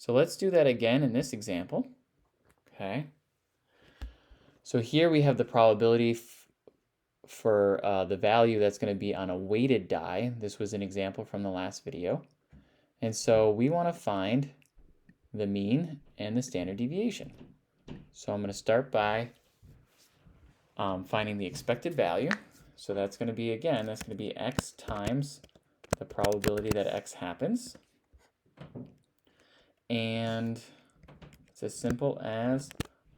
So let's do that again in this example. Okay. So here we have the probability for the value that's going to be on a weighted die. This was an example from the last video. And so we want to find the mean and the standard deviation. So I'm going to start by finding the expected value. So that's going to be, again, that's going to be x times the probability that x happens. And it's as simple as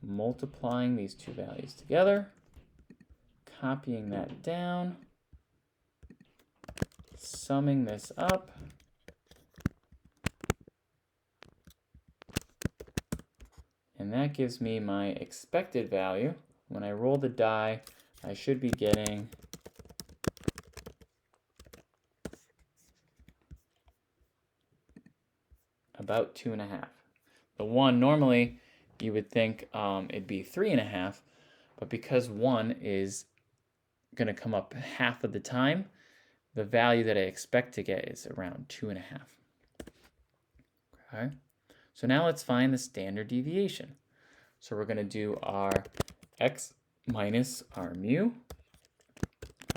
multiplying these two values together, copying that down, summing this up, and that gives me my expected value. When I roll the die, I should be getting about 2.5. The 1, normally you would think it'd be 3.5, but because 1 is going to come up half of the time, the value that I expect to get is around 2.5. Okay, so now let's find the standard deviation. So we're going to do our x minus our mu,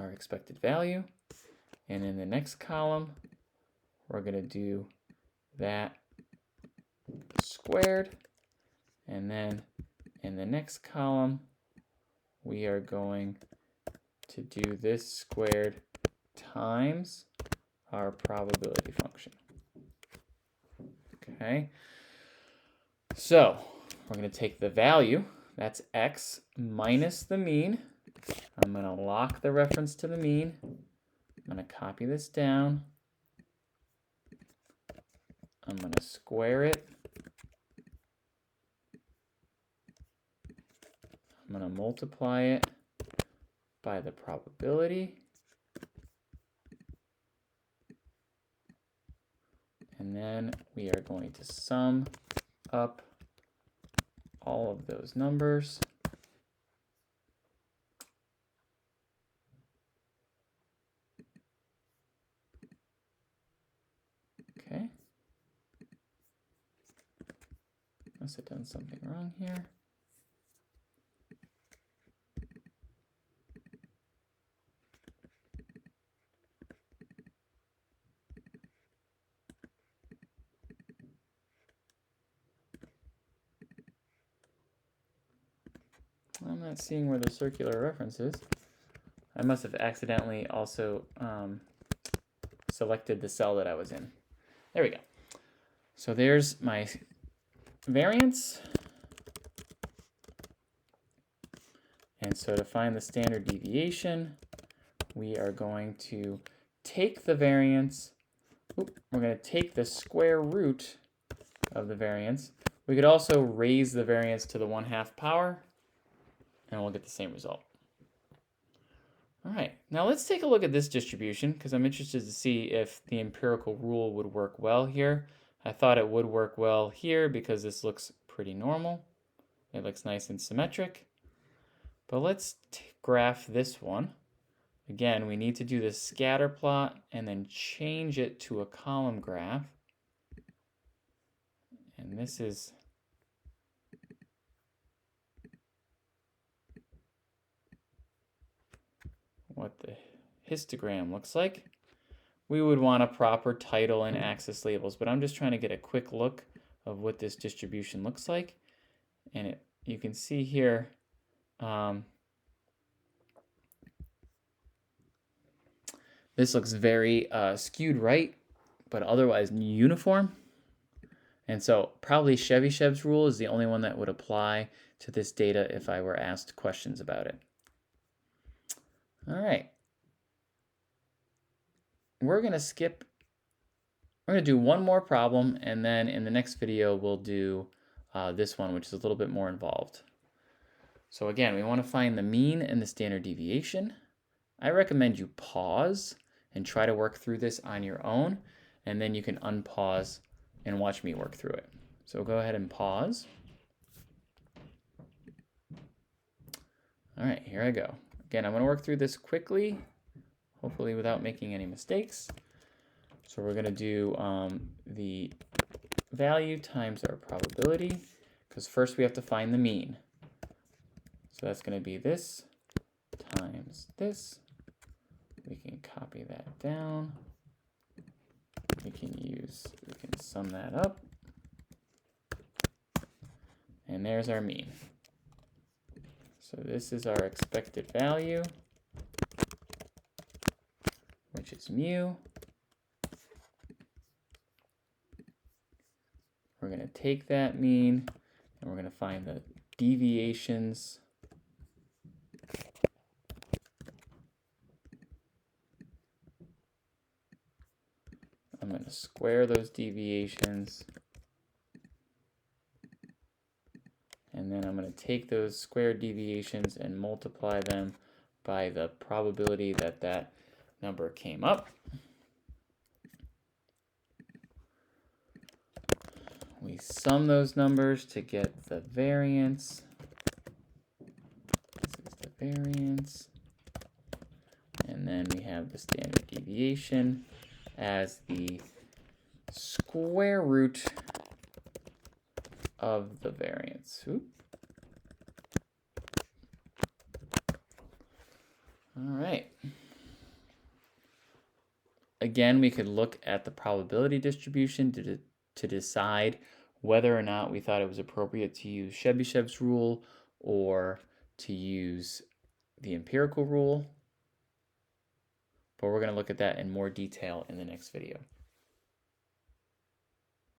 our expected value, and in the next column, we're going to do that squared, and then in the next column, we are going to do this squared times our probability function. Okay, so we're going to take the value, that's x minus the mean. I'm going to lock the reference to the mean. I'm going to copy this down. I'm going to square it. I'm going to multiply it by the probability. And then we are going to sum up all of those numbers. Okay. Must have done something wrong here. I'm not seeing where the circular reference is. I must have accidentally also selected the cell that I was in. There we go. So there's my variance. And so to find the standard deviation, we are going to take the variance. We're going to take the square root of the variance. We could also raise the variance to the 1/2 power, and we'll get the same result. All right, now let's take a look at this distribution because I'm interested to see if the empirical rule would work well here. I thought it would work well here because this looks pretty normal. It looks nice and symmetric. But let's graph this one. Again, we need to do the scatter plot and then change it to a column graph. And this is what the histogram looks like. We would want a proper title and axis labels, but I'm just trying to get a quick look of what this distribution looks like. And you can see here, this looks very skewed right, but otherwise uniform. And so probably Chevyshev's rule is the only one that would apply to this data if I were asked questions about it. All right. We're going to do one more problem, and then in the next video we'll do this one, which is a little bit more involved. So again, we want to find the mean and the standard deviation. I recommend you pause and try to work through this on your own, and then you can unpause and watch me work through it. So go ahead and pause. All right, here I go. Again, I'm going to work through this quickly, hopefully without making any mistakes. So we're going to do the value times our probability, because first we have to find the mean. So that's going to be this times this. We can copy that down. We can sum that up. And there's our mean. So this is our expected value, which is mu. We're going to take that mean, and we're going to find the deviations I'm going to square those deviations, and then I'm going to take those squared deviations and multiply them by the probability that that number came up. We sum those numbers to get the variance. This is the variance. And then we have the standard deviation as the square root of the variance. Oop. All right. Again, we could look at the probability distribution to decide whether or not we thought it was appropriate to use Chebyshev's rule or to use the empirical rule. But we're going to look at that in more detail in the next video.